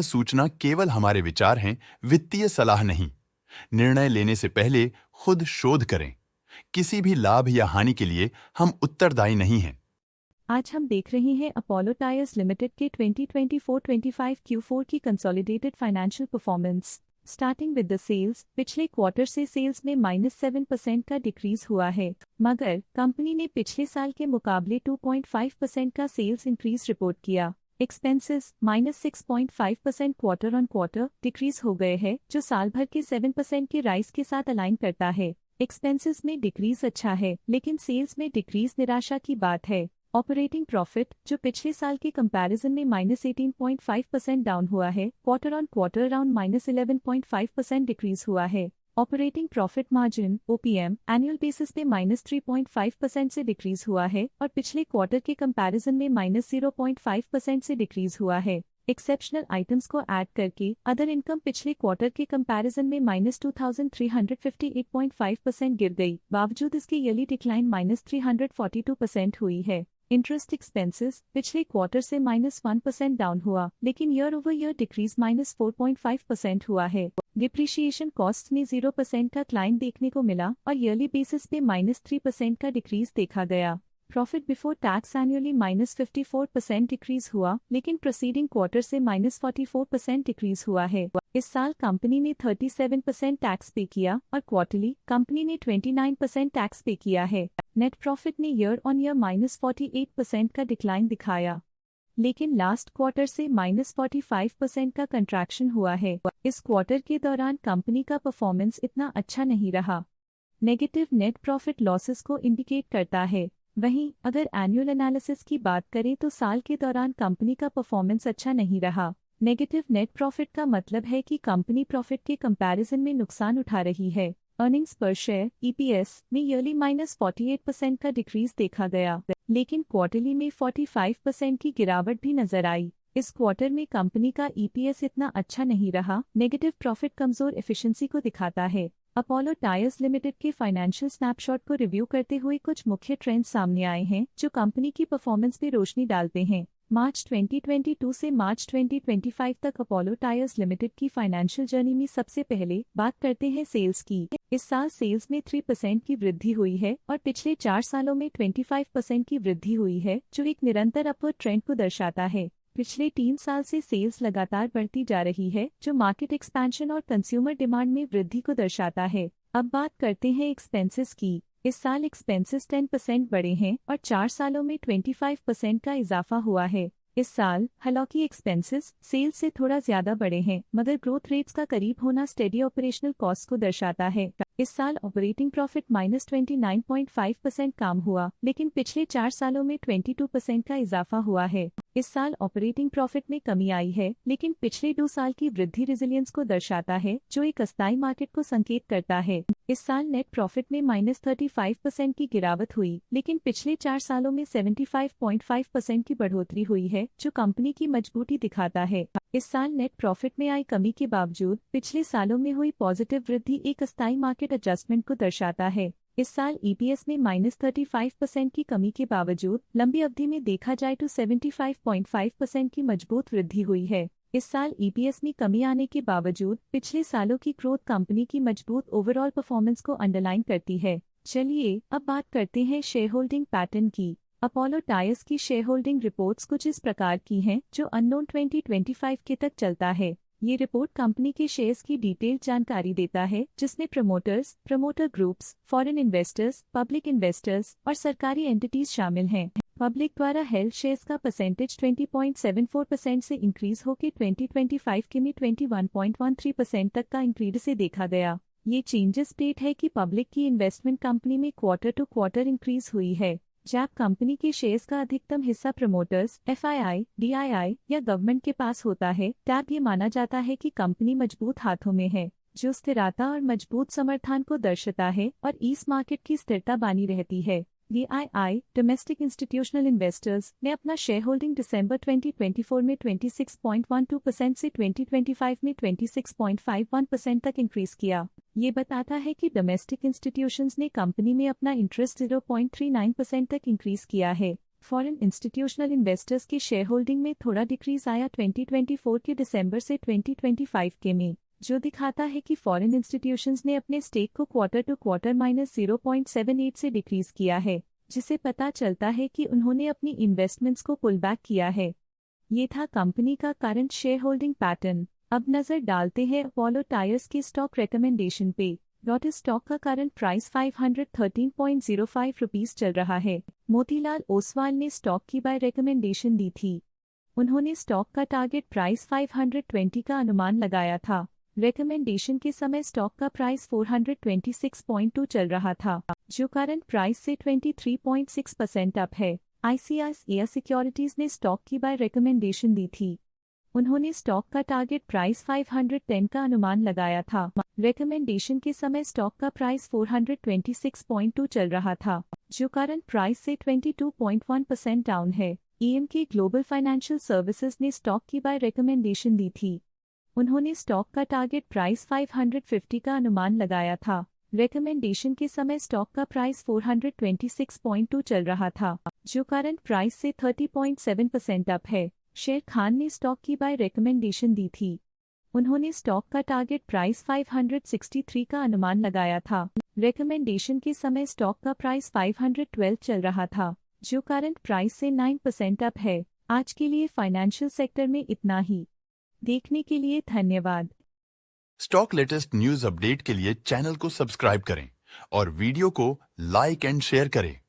सूचना केवल हमारे विचार हैं, वित्तीय सलाह नहीं। निर्णय लेने से पहले खुद शोध करें। किसी भी लाभ या हानि के लिए हम उत्तरदायी नहीं हैं। आज हम देख रहे हैं अपोलो टायर्स लिमिटेड के 2024-25 Q4 की consolidated financial performance. Starting with the sales, पिछले क्वार्टर से सेल्स में -7% का डिक्रीज हुआ है, मगर कंपनी ने पिछले साल के मुकाबले 2.5% का सेल्स इंक्रीज रिपोर्ट किया। Expenses -6.5% quarter on quarter decrease हो गए हैं, जो साल भर के 7% के राइज के साथ अलाइन करता है। एक्सपेंसेस में डिक्रीज अच्छा है, लेकिन सेल्स में डिक्रीज निराशा की बात है। ऑपरेटिंग प्रॉफिट, जो पिछले साल के कंपैरिजन में -18.5% डाउन हुआ है, quarter on quarter around -11.5% decrease हुआ है। Operating profit margin OPM annual basis पे -3.5% से डिक्रीज हुआ है और पिछले क्वार्टर के कंपैरिजन में -0.5% से डिक्रीज हुआ है। एक्सेप्शनल आइटम्स को ऐड करके अदर इनकम पिछले क्वार्टर के कंपैरिजन में -2358.5% गिर गई, बावजूद इसकी ईयरली डिक्लाइन -342% हुई है। इंटरेस्ट एक्सपेंसेस पिछले क्वार्टर से -1% डाउन हुआ, लेकिन ईयर ओवर ईयर डिक्रीज -4.5% हुआ है। डिप्रिशिएशन कॉस्ट में 0% का क्लाइम देखने को मिला और ईयरली बेसिस पे -3% का डिक्रीज देखा गया। Profit before tax annually -54% decrease हुआ, लेकिन प्रोसीडिंग क्वार्टर से -44% डिक्रीज हुआ है। इस साल कंपनी ने 37% टैक्स पे किया और क्वार्टरली कंपनी ने 29% टैक्स पे किया है। नेट प्रॉफिट ने ईयर ऑन ईयर -48% का डिक्लाइन दिखाया, लेकिन लास्ट क्वार्टर से -45% का कंट्रैक्शन हुआ है। इस क्वार्टर के दौरान कंपनी का परफॉर्मेंस इतना अच्छा नहीं रहा। नेगेटिव नेट प्रॉफिट लॉसेस को इंडिकेट करता है। वहीं अगर एनुअल एनालिसिस की बात करें तो साल के दौरान कंपनी का परफॉर्मेंस अच्छा नहीं रहा। नेगेटिव नेट प्रॉफिट का मतलब है कि कंपनी प्रॉफिट के कंपैरिजन में नुकसान उठा रही है। अर्निंग्स पर शेयर EPS में ईयरली -48% का डिक्रीज देखा गया, लेकिन क्वार्टरली में 45% की गिरावट भी नजर आई। इस क्वार्टर में कंपनी का EPS इतना अच्छा नहीं रहा। नेगेटिव प्रॉफिट कमजोर एफिशिएंसी को दिखाता है। अपोलो टायर्स लिमिटेड के फाइनेंशियल स्नैपशॉट को रिव्यू करते हुए कुछ मुख्य ट्रेंड्स सामने आए हैं, जो कंपनी की परफॉर्मेंस पे रोशनी डालते हैं। मार्च 2022 से मार्च 2025 तक अपोलो टायर्स लिमिटेड की फाइनेंशियल जर्नी में सबसे पहले बात करते हैं सेल्स की। इस साल सेल्स में 3% की वृद्धि हुई है और पिछले 4 सालों में 25% की वृद्धि हुई है, जो एक निरंतर अपवर्ड ट्रेंड को दर्शाता है। पिछले 3 साल से सेल्स लगातार बढ़ती जा रही है, जो मार्केट एक्सपेंशन और कंज्यूमर डिमांड में वृद्धि को दर्शाता है। अब बात करते हैं एक्सपेंसेस की। इस साल एक्सपेंसेस 10% बढ़े हैं और 4 सालों में 25% का इजाफा हुआ है। इस साल हालांकि एक्सपेंसेस सेल्स से थोड़ा ज्यादा बढ़े हैं, मगर ग्रोथ रेट्स का करीब होना स्टेडी ऑपरेशनल कॉस्ट को दर्शाता है। इस साल ऑपरेटिंग प्रॉफिट -29.5% कम हुआ, लेकिन पिछले 4 सालों में 22% का इजाफा हुआ है। इस साल ऑपरेटिंग प्रॉफिट में कमी आई है, लेकिन पिछले 2 साल की वृद्धि रेजिलियंस को दर्शाता है, जो एक अस्थायी मार्केट को संकेत करता है। इस साल नेट प्रॉफिट में -35% की गिरावट हुई, लेकिन पिछले 4 सालों में 75.5% की बढ़ोतरी हुई है, जो कंपनी की मजबूती दिखाता है। इस साल नेट प्रॉफिट में आई कमी के बावजूद पिछले सालों में हुई पॉजिटिव वृद्धि एक अस्थायी मार्केट एडजस्टमेंट को दर्शाता है। इस साल EPS में -35% की कमी के बावजूद लंबी अवधि में देखा जाए तो 75.5% की मजबूत वृद्धि हुई है। इस साल EPS में कमी आने के बावजूद पिछले सालों की ग्रोथ कंपनी की मजबूत ओवरऑल परफॉर्मेंस को अंडरलाइन करती है। चलिए अब बात करते हैं शेयर होल्डिंग पैटर्न की। अपोलो टायर्स की शेयर होल्डिंग रिपोर्ट्स कुछ इस प्रकार की हैं, जो अननोन 2025 के तक चलता है। ये रिपोर्ट कंपनी के शेयर्स की डिटेल्ड जानकारी देता है, जिसमें promoters, promoter groups, foreign investors, public investors और सरकारी एंटिटीज शामिल हैं। पब्लिक द्वारा हेल्ड शेयर्स का परसेंटेज 20.74% से इंक्रीज होकर 2025 के में 21.13% तक का इंक्रीज से देखा गया। ये चेंजेस स्टेट है कि पब्लिक की इन्वेस्टमेंट कंपनी में क्वार्टर टू क्वार्टर इंक्रीज हुई है। जब कंपनी के शेयर्स का अधिकतम हिस्सा प्रमोटर्स, FII, DII या गवर्नमेंट के पास होता है, तब ये माना जाता है कि कंपनी मजबूत हाथों में है, जो स्थिरता और मजबूत समर्थन को दर्शाता है और इस मार्केट की स्थिरता बनी रहती है। DII डोमेस्टिक इंस्टीट्यूशनल इन्वेस्टर्स ने अपना शेयर होल्डिंग दिसंबर 2024 में 26.12% से 2025 में 26.51% तक इंक्रीज किया। ये बताता है कि डोमेस्टिक इंस्टीट्यूशंस ने कंपनी में अपना इंटरेस्ट 0.39% तक इंक्रीज किया है। फॉरेन इंस्टीट्यूशनल इन्वेस्टर्स की शेयर होल्डिंग में थोड़ा डिक्रीज आया 2024 के दिसंबर से 2025 के में, जो दिखाता है कि फॉरेन इंस्टीट्यूशंस ने अपने स्टेक को क्वार्टर टू क्वार्टर -0.78 से डिक्रीज किया है, जिसे पता चलता है कि उन्होंने अपनी इन्वेस्टमेंट्स को पुल बैक किया है। ये था कंपनी का करंट शेयर होल्डिंग पैटर्न। अब नजर डालते हैं अपोलो टायर्स की स्टॉक रिकमेंडेशन पे। लोटस स्टॉक का करंट प्राइस 513.05 रुपीस चल रहा है। मोतीलाल ओसवाल ने स्टॉक की बाय रिकमेंडेशन दी थी। उन्होंने स्टॉक का टारगेट प्राइस 520 का अनुमान लगाया था। रिकमेंडेशन के समय स्टॉक का प्राइस 426.2 चल रहा था, जो करंट प्राइस से 23.6% अप है। ICICI सिक्योरिटीज ने स्टॉक की बाय रिकमेंडेशन दी थी। उन्होंने स्टॉक का टारगेट प्राइस 510 का अनुमान लगाया था। रिकमेंडेशन के समय स्टॉक का प्राइस 426.2 चल रहा था, जो करंट प्राइस से 22.1% डाउन है। EMK ग्लोबल फाइनेंशियल सर्विसेज ने स्टॉक की बाय रिकमेंडेशन दी थी। उन्होंने स्टॉक का टारगेट प्राइस 550 का अनुमान लगाया था। रिकमेंडेशन के समय स्टॉक का प्राइस 426.2 चल रहा था, जो करंट प्राइस से 30.7% अप है। शेर खान ने स्टॉक की बाय रिकमेंडेशन दी थी। उन्होंने स्टॉक का टारगेट प्राइस 563 का अनुमान लगाया था। रिकमेंडेशन के समय स्टॉक का प्राइस 512 चल रहा था, जो करंट प्राइस से 9% अप है। आज के लिए फाइनेंशियल सेक्टर में इतना ही। देखने के लिए धन्यवाद। स्टॉक लेटेस्ट न्यूज अपडेट के लिए चैनल को सब्सक्राइब करें और वीडियो को लाइक एंड शेयर करें।